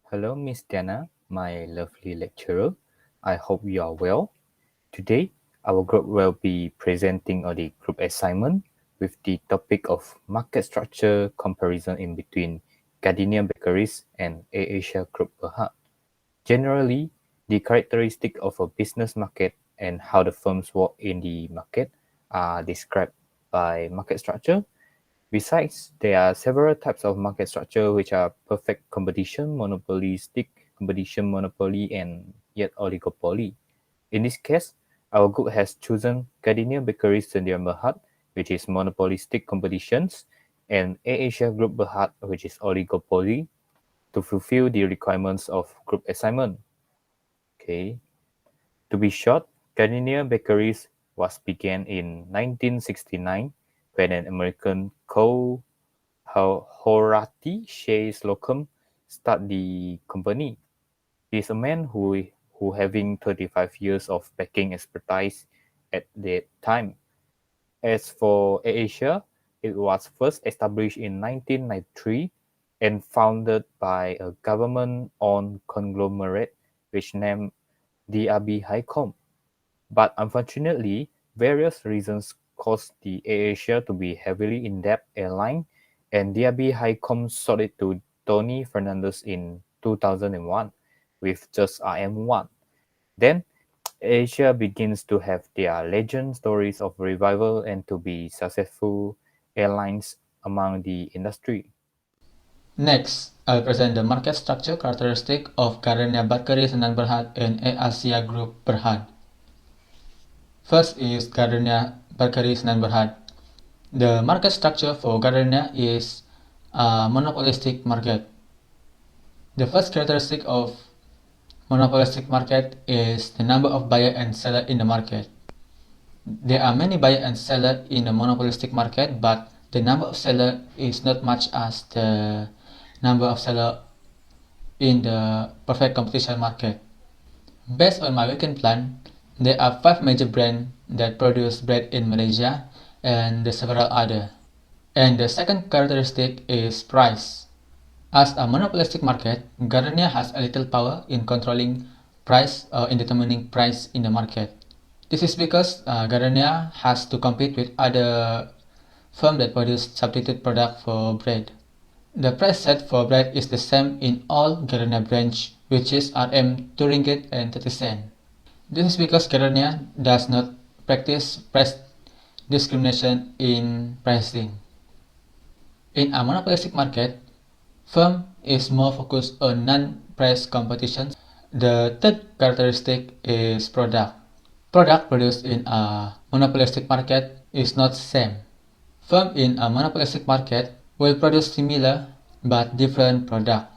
Hello, Miss Diana, my lovely lecturer. I hope you are well. Today, our group will be presenting on the group assignment with the topic of market structure comparison in between Gardenia Bakeries and AirAsia Group Berhad. Generally, the characteristic of a business market and how the firms work in the market are described by market structure. Besides, there are several types of market structure which are perfect competition, monopolistic competition, monopoly, and yet oligopoly. In this case, our group has chosen Gardenia Bakeries Sdn Berhad, which is monopolistic competitions, and AirAsia Group Berhad, which is oligopoly, to fulfill the requirements of group assignment. Okay. To be short, Gardenia Bakeries was began in 1969 when an American Horati Shea Slocum started the company. He is a man who having 35 years of baking expertise at that time. As for AirAsia, it was first established in 1993 and founded by a government-owned conglomerate which named DRB Highcom. But unfortunately, various reasons caused the AirAsia to be heavily in-debt airline, and DRB Highcom sold it to Tony Fernandez in 2001 with just RM1. Then, Asia begins to have their legend stories of revival and to be successful airlines among the industry. Next, I'll present the market structure characteristic of Gardenia Bakeries Sdn Berhad and AirAsia Group Berhad. First is Gardenia Bakeries Sdn Berhad. The market structure for Gardenia is a monopolistic market. The first characteristic of monopolistic market is the number of buyer and seller in the market. There are many buyer and seller in a monopolistic market, but the number of seller is not much as the number of seller in the perfect competition market. Based on my weekend plan, there are 5 major brands that produce bread in Malaysia and the several other. And the second characteristic is price. As a monopolistic market, Gardenia has a little power in controlling price or in determining price in the market. This is because Gardenia has to compete with other firms that produce substitute product for bread. The price set for bread is the same in all Gardenia branch, which is RM 2 ringgit and 30 cent. This is because Gardenia does not practice price discrimination in pricing. In a monopolistic market, firm is more focused on non-price competition. The third characteristic is product. Product produced in a monopolistic market is not same. Firm in a monopolistic market will produce similar but different product.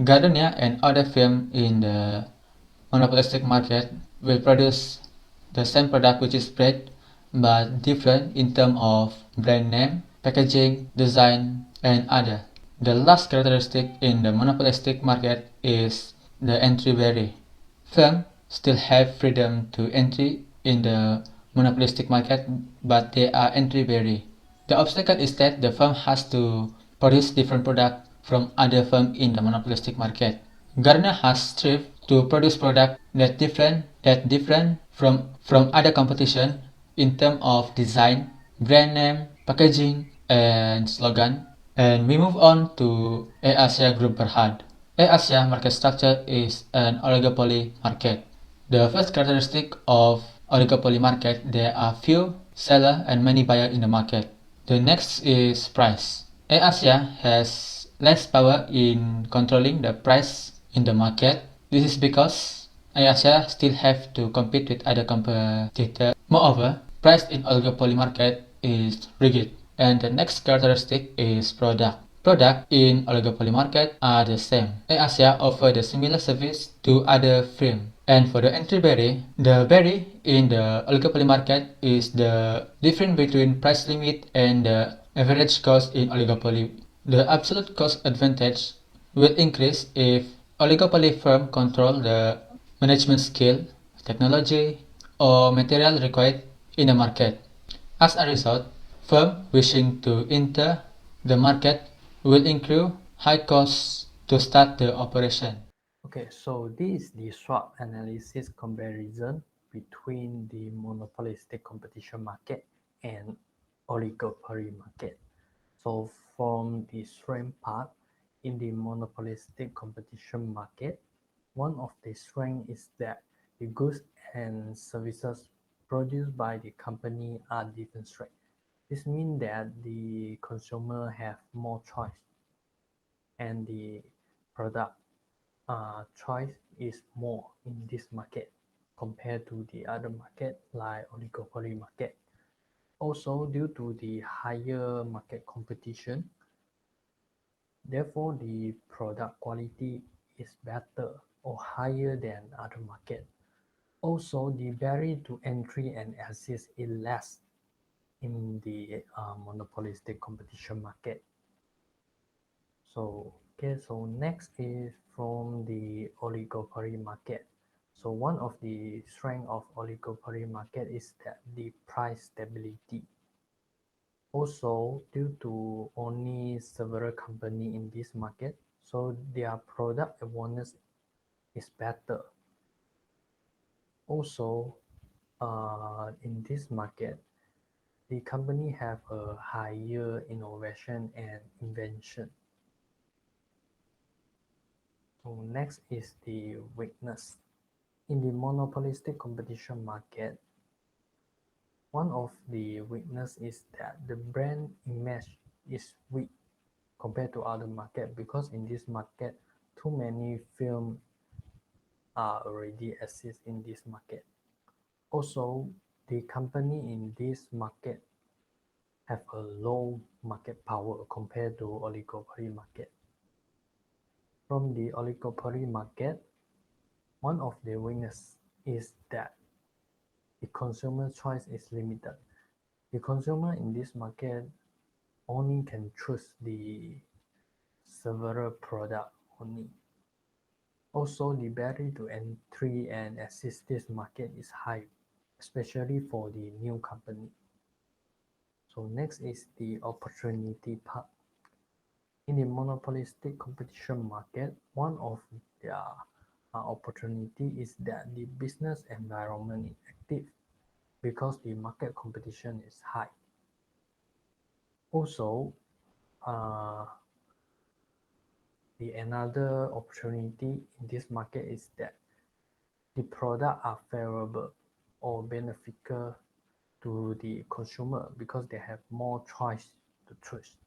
Gardenia and other firms in the monopolistic market will produce the same product, which is bread, but different in terms of brand name, packaging, design, and other. The last characteristic in the monopolistic market is the entry barrier. Firms still have freedom to entry in the monopolistic market, but they are entry barrier. The obstacle is that the firm has to produce different products from other firms in the monopolistic market. Gardenia has strived to produce products that different from other competition in terms of design, brand name, packaging, and slogan. And we move on to AirAsia Group Berhad. AirAsia market structure is an oligopoly market. The first characteristic of oligopoly market, there are few seller and many buyer in the market. The next is price. AirAsia has less power in controlling the price in the market. This is because AirAsia still have to compete with other competitors. Moreover, price in oligopoly market is rigid. And the next characteristic is product. Product in oligopoly market are the same. AirAsia offer the similar service to other firms. And for the entry barrier, the barrier in the oligopoly market is the difference between price limit and the average cost in oligopoly. The absolute cost advantage will increase if oligopoly firm control the management skill, technology, or material required in the market. As a result, firms wishing to enter the market will incur high costs to start the operation. Okay, so this is the SWOT analysis comparison between the monopolistic competition market and oligopoly market. So from the strength part, in the monopolistic competition market, one of the strengths is that the goods and services produced by the company are different strengths. This means that the consumer have more choice and the product choice is more in this market compared to the other market like oligopoly market. Also, due to the higher market competition, therefore the product quality is better or higher than other market. Also, the barrier to entry and access is less in the monopolistic competition market. So next is from the oligopoly market. So one of the strength of oligopoly market is that the price stability. Also, due to only several company in this market, so their product awareness is better. Also, in this market, the company have a higher innovation and invention. So next is the weakness. In the monopolistic competition market, one of the weakness is that the brand image is weak compared to other market because in this market, too many film are already exist in this market. Also, the company in this market have a low market power compared to oligopoly market. From the oligopoly market, one of the weakness is that the consumer choice is limited. The consumer in this market only can choose the several product only. Also, the barrier to entry and access this market is high, especially for the new company. So next is the opportunity part. In the monopolistic competition market, one of their opportunity is that the business environment is active because the market competition is high. Also, uh, the another opportunity in this market is that the product are favorable or beneficial to the consumer because they have more choice to choose.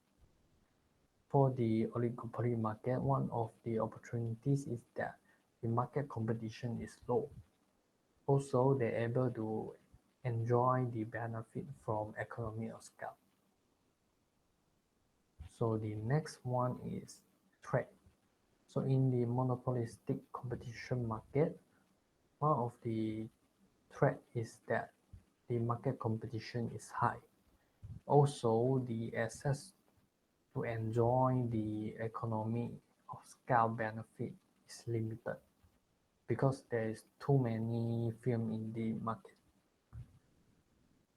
For the oligopoly market, one of the opportunities is that the market competition is low. Also, they're able to enjoy the benefit from economy of scale. So the next one is threat. So in the monopolistic competition market, one of the threat is that the market competition is high. Also, the access to enjoy the economy of scale benefit is limited because there is too many film in the market.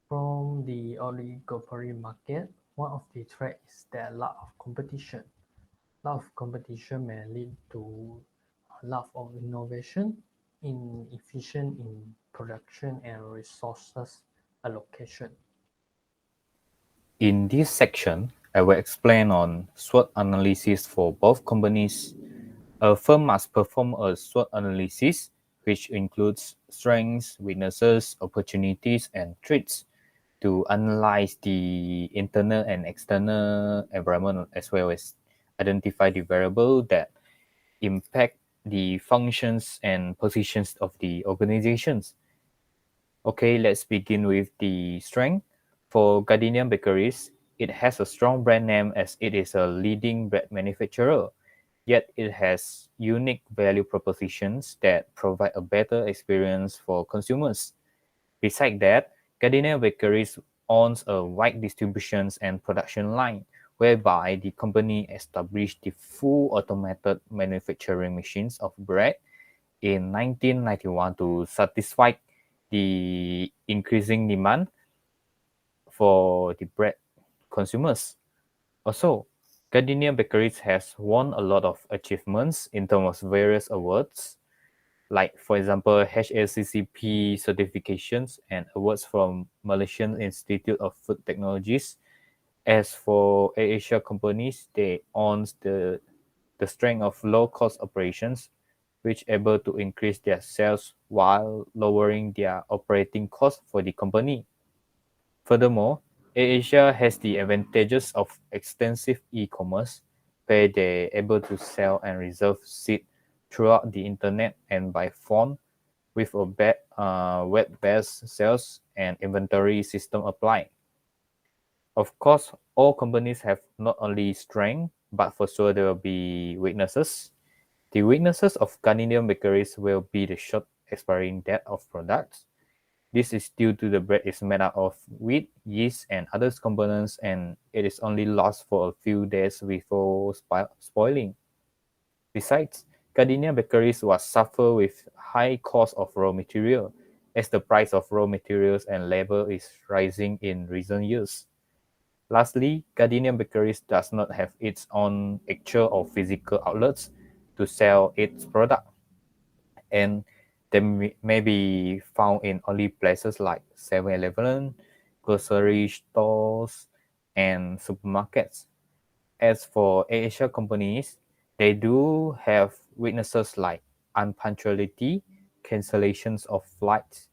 From the oligopoly market, one of the threats is that lack of competition. Lack of competition may lead to a lack of innovation, inefficient in production and resources allocation. In this section, I will explain on SWOT analysis for both companies. A firm must perform a SWOT analysis, which includes strengths, weaknesses, opportunities, and threats to analyze the internal and external environment as well as identify the variable that impact the functions and positions of the organizations. Okay, let's begin with the strength. For Gardenia Bakeries, it has a strong brand name as it is a leading bread manufacturer, yet it has unique value propositions that provide a better experience for consumers. Besides that, Gardenia Bakeries owns a wide distribution and production line, whereby the company established the full automated manufacturing machines of bread in 1991 to satisfy the increasing demand for the bread consumers. Also, Gardenia Bakeries has won a lot of achievements in terms of various awards, like for example HACCP certifications and awards from Malaysian Institute of Food Technologies. As for Asia companies, they own the strength of low-cost operations, which able to increase their sales while lowering their operating costs for the company. Furthermore, Asia has the advantages of extensive e-commerce, where they're able to sell and reserve seat throughout the internet and by phone with a web-based sales and inventory system applied. Of course, all companies have not only strength, but for sure there will be weaknesses. The weaknesses of Canadian bakeries will be the short expiring date of products. This is due to the bread is made out of wheat, yeast, and other components, and it is only lasts for a few days before spoiling. Besides, Gardenia bakeries will suffer with high cost of raw material, as the price of raw materials and labor is rising in recent years. Lastly, Gardenia Bakeries does not have its own actual or physical outlets to sell its product, and they may be found in only places like 7-Eleven, grocery stores, and supermarkets. As for Asia companies, they do have weaknesses like unpunctuality, cancellations of flights.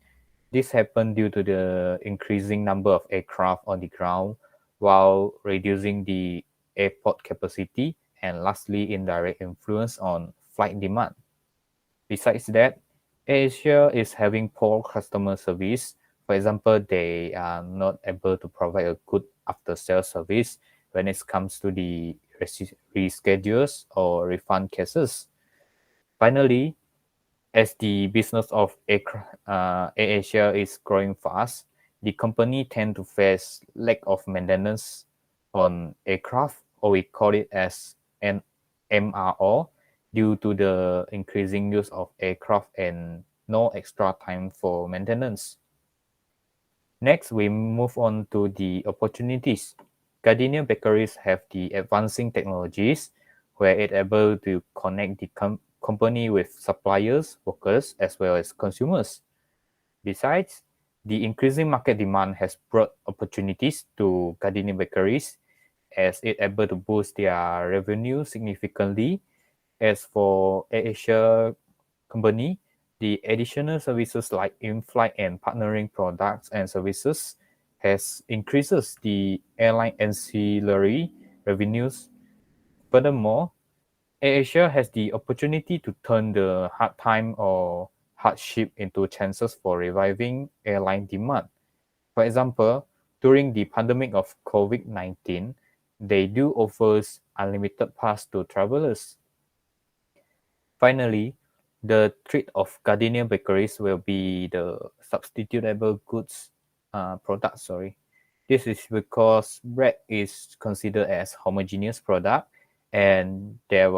This happened due to the increasing number of aircraft on the ground while reducing the airport capacity, and lastly, indirect influence on flight demand. Besides that, Asia is having poor customer service. For example, they are not able to provide a good after-sales service when it comes to the reschedules or refund cases. Finally, as the business of AirAsia is growing fast, the company tend to face lack of maintenance on aircraft, or we call it as an MRO, due to the increasing use of aircraft and no extra time for maintenance. Next, we move on to the opportunities. Gardenia bakeries have the advancing technologies where it able to connect the company with suppliers, workers, as well as consumers. Besides, the increasing market demand has brought opportunities to Gardenia bakeries as it able to boost their revenue significantly. As for Asia company, the additional services like in-flight and partnering products and services has increases the airline ancillary revenues. Furthermore, AirAsia has the opportunity to turn the hard time or hardship into chances for reviving airline demand. For example, during the pandemic of COVID-19, they do offers unlimited pass to travelers. Finally, the threat of Gardenia bakeries will be the substitutable goods product. This is because bread is considered as homogeneous product, and there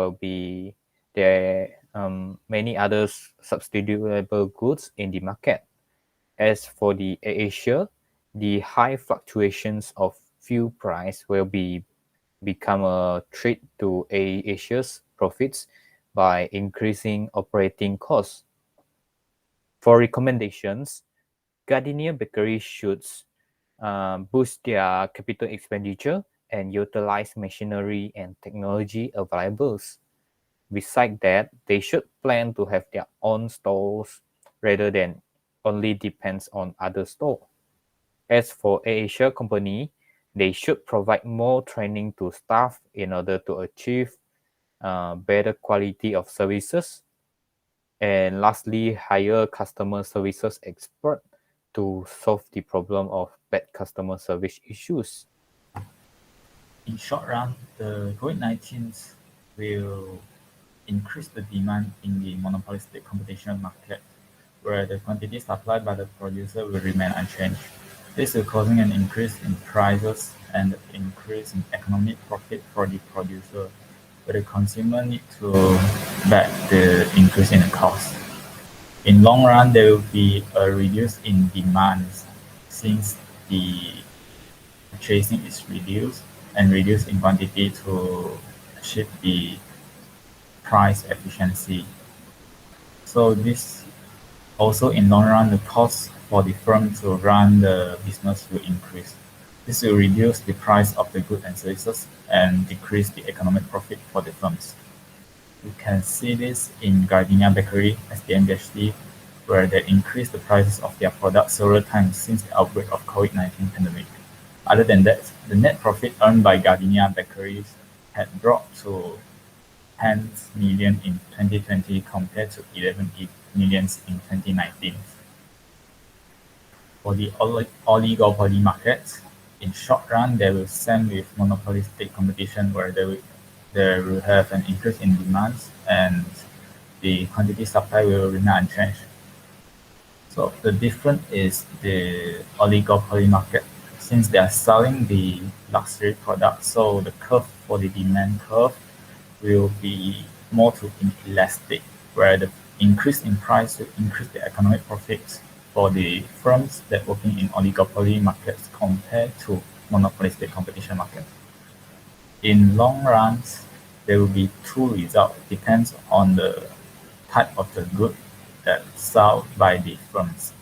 many other substitutable goods in the market. As for the Asia, the high fluctuations of fuel price will become a threat to Asia's profits by increasing operating costs. For recommendations, Gardenia Bakery should boost their capital expenditure and utilize machinery and technology available. Besides that, they should plan to have their own stores rather than only depends on other stores. As for Asia company, they should provide more training to staff in order to achieve better quality of services. And lastly, hire customer services expert to solve the problem of bad customer service issues. In short run, the COVID-19 will increase the demand in the monopolistic competition market, where the quantity supplied by the producer will remain unchanged. This will causing an increase in prices and increase in economic profit for the producer, but the consumer need to back the increase in the cost. In long run, there will be a reduce in demand since the purchasing is reduced, and reduce in quantity to achieve the price efficiency. So this also in long run, the cost for the firm to run the business will increase. This will reduce the price of the goods and services and decrease the economic profit for the firms. You can see this in Gardenia Bakery, SDM-D, where they increased the prices of their products several times since the outbreak of COVID-19 pandemic. Other than that, the net profit earned by Gardenia Bakeries had dropped to 10 million in 2020 compared to 11 million in 2019. For the oligopoly market, in short run, they will stand with monopolistic competition where they will have an increase in demand and the quantity supply will remain unchanged. So the difference is the oligopoly market. Since they are selling the luxury products, so the curve for the demand curve will be more to inelastic, where the increase in price will increase the economic profits for the firms that working in oligopoly markets compared to monopolistic competition markets. In long runs, there will be two results. Depends on the type of the good that sold by the firms.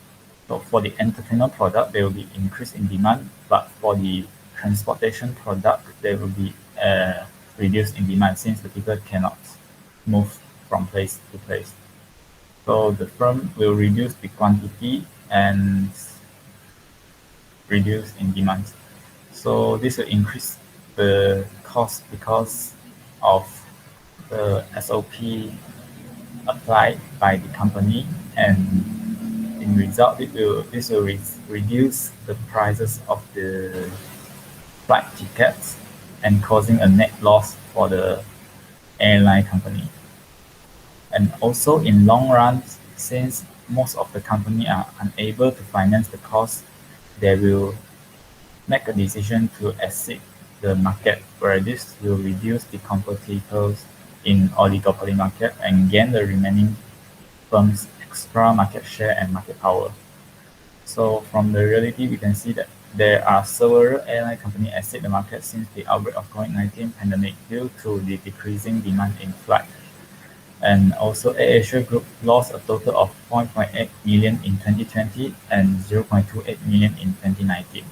So for the entertainment product, there will be increase in demand, but for the transportation product, there will be reduced in demand since the people cannot move from place to place. So the firm will reduce the quantity and reduce in demand. So this will increase the cost because of the SOP applied by the company, and in result, this will reduce the prices of the flight tickets and causing a net loss for the airline company. And also in long run, since most of the company are unable to finance the cost, they will make a decision to exit the market, where this will reduce the competitors in oligopoly market and gain the remaining firms extra market share and market power. So from the reality, we can see that there are several airline companies exit the market since the outbreak of COVID-19 pandemic due to the decreasing demand in flight. And also AirAsia Group lost a total of 0.8 million in 2020 and 0.28 million in 2019.